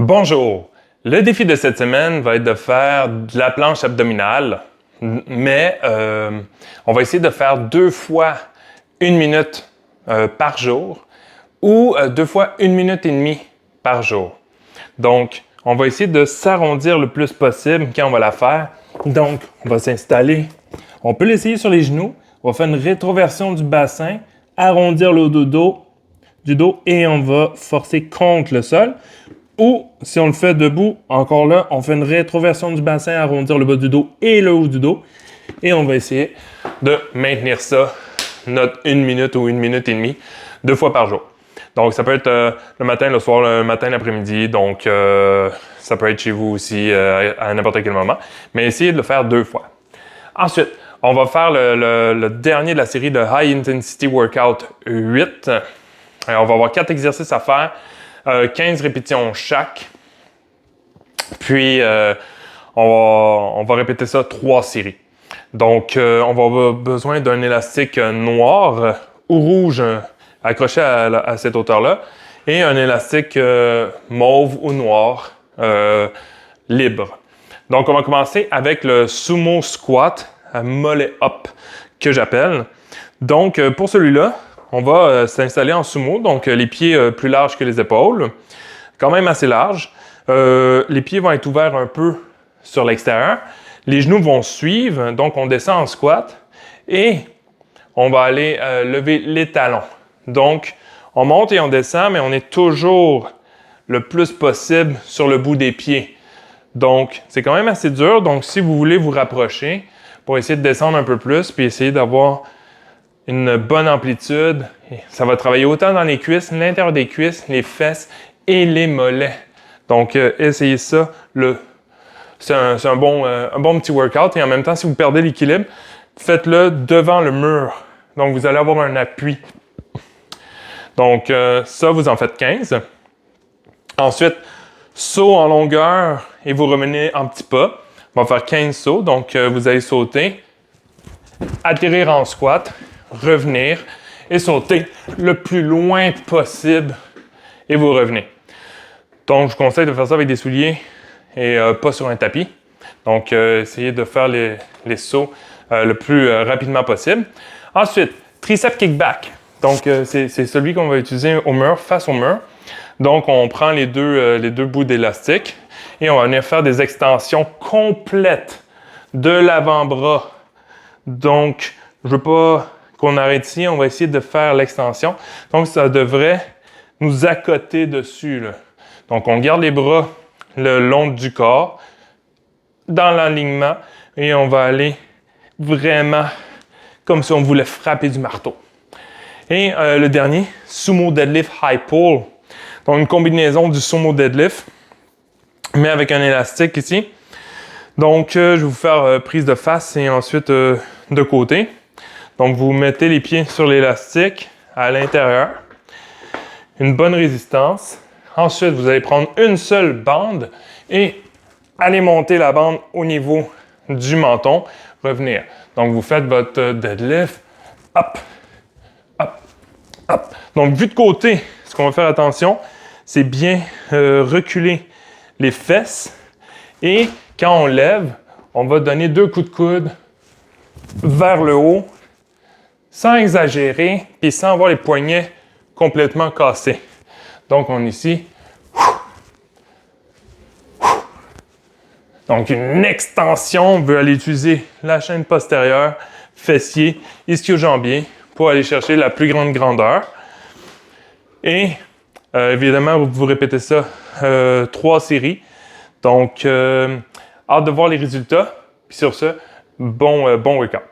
Bonjour! Le défi de cette semaine va être de faire de la planche abdominale, mais on va essayer de faire 2 fois 1 minute par jour ou 2 fois 1 minute et demie par jour. Donc, on va essayer de s'arrondir le plus possible quand on va la faire. Donc, on va s'installer. On peut l'essayer sur les genoux. On va faire une rétroversion du bassin, arrondir le dos du dos et on va forcer contre le sol. Ou, si on le fait debout, encore là, on fait une rétroversion du bassin, arrondir le bas du dos et le haut du dos. Et on va essayer de maintenir ça, notre 1 minute ou 1 minute et demie, 2 fois par jour. Donc, ça peut être le matin, le soir, le matin, l'après-midi. Donc, ça peut être chez vous aussi à n'importe quel moment. Mais essayez de le faire 2 fois. Ensuite, on va faire le dernier de la série de High Intensity Workout 8. Alors, on va avoir 4 exercices à faire. 15 répétitions chaque. Puis, on va répéter ça 3 séries. Donc, on va avoir besoin d'un élastique noir ou rouge accroché à cette hauteur-là et un élastique mauve ou noir libre. Donc, on va commencer avec le sumo squat à mollet up que j'appelle. Donc, pour celui-là, on va s'installer en sumo, donc les pieds plus larges que les épaules, quand même assez larges. Les pieds vont être ouverts un peu sur l'extérieur. Les genoux vont suivre, donc on descend en squat et on va aller lever les talons. Donc, on monte et on descend, mais on est toujours le plus possible sur le bout des pieds. Donc, c'est quand même assez dur. Donc, si vous voulez vous rapprocher pour essayer de descendre un peu plus, puis essayer d'avoir une bonne amplitude. Ça va travailler autant dans les cuisses, l'intérieur des cuisses, les fesses et les mollets. Donc, essayez ça. C'est un bon petit workout. Et en même temps, si vous perdez l'équilibre, faites-le devant le mur. Donc, vous allez avoir un appui. Donc, ça, vous en faites 15. Ensuite, saut en longueur et vous revenez en petits pas. On va faire 15 sauts. Donc, vous allez sauter, atterrir en squat, revenir et sauter le plus loin possible et vous revenez. Donc, je vous conseille de faire ça avec des souliers et pas sur un tapis. Donc, essayez de faire les sauts le plus rapidement possible. Ensuite, tricep kickback. Donc, c'est celui qu'on va utiliser au mur, face au mur. Donc, on prend les deux bouts d'élastique et on va venir faire des extensions complètes de l'avant-bras. Donc, je ne veux pas qu'on arrête ici, on va essayer de faire l'extension. Donc, ça devrait nous accoter dessus, là. Donc, on garde les bras le long du corps, dans l'alignement, et on va aller vraiment comme si on voulait frapper du marteau. Et le dernier, sumo deadlift high pull. Donc, une combinaison du sumo deadlift, mais avec un élastique ici. Donc, je vais vous faire prise de face et ensuite de côté. Donc, vous mettez les pieds sur l'élastique à l'intérieur. Une bonne résistance. Ensuite, vous allez prendre une seule bande et aller monter la bande au niveau du menton. Revenir. Donc, vous faites votre deadlift. Hop, hop, hop. Donc, vu de côté, ce qu'on va faire attention, c'est bien reculer les fesses. Et quand on lève, on va donner 2 coups de coude vers le haut, sans exagérer, puis sans avoir les poignets complètement cassés. Donc, on est ici. Donc, une extension, on veut aller utiliser la chaîne postérieure, fessier, ischio-jambier pour aller chercher la plus grande grandeur. Et évidemment, vous répétez ça 3 séries. Donc, hâte de voir les résultats. Puis sur ce, bon workout.